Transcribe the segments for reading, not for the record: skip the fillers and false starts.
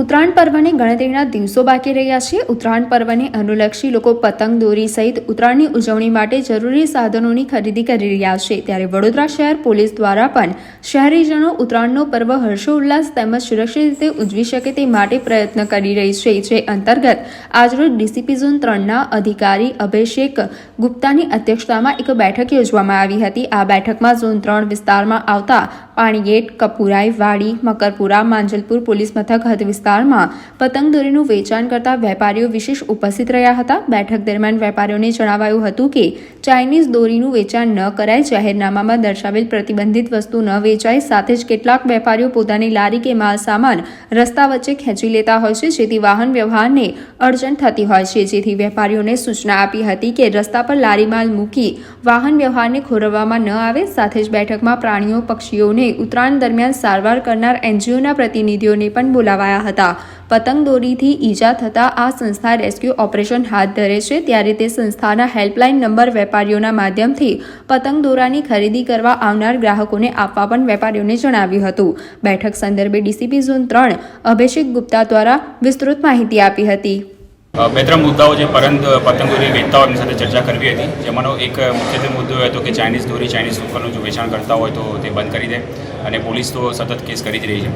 ઉત્તરાયણ પર્વને ગણતરીના દિવસો બાકી રહ્યા છે। ઉત્તરાયણ પર્વને અનુલક્ષી લોકો પતંગ દોરી સહિત ઉત્તરાયણની ઉજવણી માટે જરૂરી સાધનોની ખરીદી કરી રહ્યા છે। ત્યારે વડોદરા શહેર પોલીસ દ્વારા પણ શહેરીજનો ઉત્તરાયણનો પર્વ હર્ષોલ્લાસ તેમજ સુરક્ષિત રીતે ઉજવી શકે તે માટે પ્રયત્ન કરી રહી છે। જે અંતર્ગત આજરોજ ડીસીપી ઝોન 3ના અધિકારી અભિષેક ગુપ્તાની અધ્યક્ષતામાં એક બેઠક યોજવામાં આવી હતી। આ બેઠકમાં ઝોન 3 વિસ્તારમાં આવતા પાણીગેટ, કપુરાઈ, વાડી, મકરપુરા, માંજલપુર પોલીસ મથક હદ વિસ્તારમાં પતંગ દોરીનું વેચાણ કરતા વેપારીઓ વિશેષ ઉપસ્થિત રહ્યા હતા। બેઠક દરમિયાન વેપારીઓને જણાવાયું હતું કે ચાઇનીઝ દોરીનું વેચાણ ન કરાય, જાહેરનામામાં દર્શાવેલ પ્રતિબંધિત વસ્તુ ન વેચાય। સાથે જ કેટલાક વેપારીઓ પોતાની લારી કે માલ સામાન રસ્તા વચ્ચે ખેંચી લેતા હોય છે, જેથી વાહન વ્યવહારને અડચણ થતી હોય છે। જેથી વેપારીઓને સૂચના આપી હતી કે રસ્તા પર લારી માલ મૂકી વાહન વ્યવહારને ખોરવવામાં ન આવે। સાથે જ બેઠકમાં પ્રાણીઓ, પક્ષીઓને ઉત્તરાયણ દરમિયાન સારવાર કરનાર એનજીઓના પ્રતિનિધિઓને પણ બોલાવાયા હતા। પતંગ દોરીથી ઈજા થતાં આ સંસ્થા રેસ્ક્યુ ઓપરેશન હાથ ધરે છે। ત્યારે તે સંસ્થાના હેલ્પલાઇન નંબર વેપારીઓના માધ્યમથી પતંગ દોરાની ખરીદી કરવા આવનાર ગ્રાહકોને આપવા પણ વેપારીઓને જણાવ્યું હતું। બેઠક સંદર્ભે ડીસીપી ઝોન 3 અભિષેક ગુપ્તા દ્વારા વિસ્તૃત માહિતી આપી હતી। બે ત્રણ મુદ્દાઓ જે પતંગ દોરી વેચતા હોય એમની સાથે ચર્ચા કરવી હતી। જેમાંનો એક મુખ્યત્વે મુદ્દો એ હતો કે ચાઇનીઝ દોરી, ચાઇનીઝ ઉપરનું જો વેચાણ કરતા હોય તો તે બંધ કરી દે, અને પોલીસ તો સતત કેસ કરી જ રહી છે।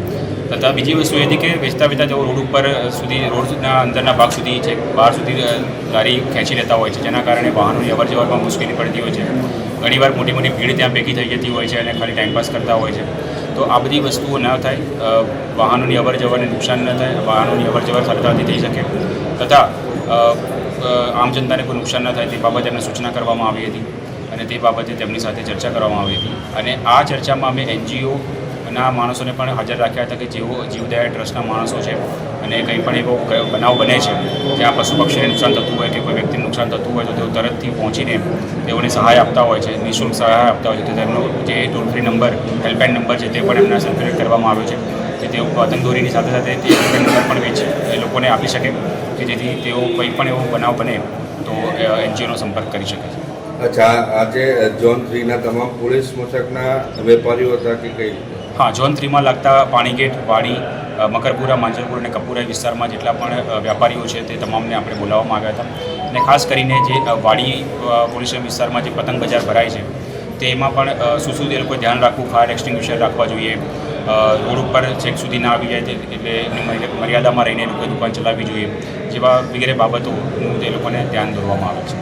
તથા બીજી વસ્તુ એ હતી કે વેચતા જેઓ રોડ ઉપર સુધી, રોડના અંદરના ભાગ સુધી છે, બહાર સુધી લારી ખેંચી લેતા હોય છે, જેના કારણે વાહનોની અવરજવરમાં મુશ્કેલી પડતી હોય છે। ઘણીવાર મોટી મોટી ભીડ ત્યાં ભેગી થઈ જતી હોય છે અને ખાલી ટાઈમપાસ કરતા હોય છે। તો આ બધી વસ્તુઓ ન થાય, વાહનોની અવરજવરને નુકસાન ન થાય, વાહનોની અવરજવર સરળતાથી થઈ શકે તથા આમ જનતાને કોઈ નુકસાન ન થાય તે બાબતે એમને સૂચના કરવામાં આવી હતી અને તે બાબતે તેમની સાથે ચર્ચા કરવામાં આવી હતી। અને આ ચર્ચામાં અમે એનજીઓના માણસોને પણ હાજર રાખ્યા હતા કે જેઓ જીવદયા ટ્રસ્ટના માણસો છે અને કંઈ પણ એવો બનાવ બને છે જ્યાં પશુ પક્ષીને નુકસાન થતું હોય કે કોઈ વ્યક્તિને નુકસાન થતું હોય તો તેઓ તરતથી પહોંચીને તેઓને સહાય આપતા હોય છે, નિઃશુલ્ક સહાય આપતા હોય છે। તો તેમનો જે toll free number, helpline number છે તે પણ એમને સર્ક્યુલેટ કરવામાં આવ્યો છે કે તેઓ પતંગ દોરીની સાથે સાથે તે હેલ્પલાઇન નંબર પણ વેચે એ લોકોને આપી શકે કે જેથી તેઓ કંઈ પણ એવો બનાવ બને તો એનજીઓનો સંપર્ક કરી શકે છે। અચ્છા, આજે ઝોન 3ના તમામ પોલીસ મથકના વેપારીઓ હતા કે કઈ? હા, ઝોન 3માં લાગતા પાણીગેટ, વાડી, મકરપુરા, માંજલપુર અને કપુરાઈ વિસ્તારમાં જેટલા પણ વેપારીઓ છે તે તમામને આપણે બોલાવવામાં આવ્યા હતા। અને ખાસ કરીને જે વાડી પોલીસ વિસ્તારમાં જે પતંગ બજાર ભરાય છે તેમાં પણ શું એ લોકોએ ધ્યાન રાખવું, ફાયર એક્સટિંગ્વિશર રાખવા જોઈએ, રોડ ઉપર છેક સુધી ના આવી જાય એટલે એની મર્યાદામાં રહીને એ લોકોએ દુકાન ચલાવવી જોઈએ, જેવા વગેરે બાબતોનું તે લોકોને ધ્યાન દોરવામાં આવે છે।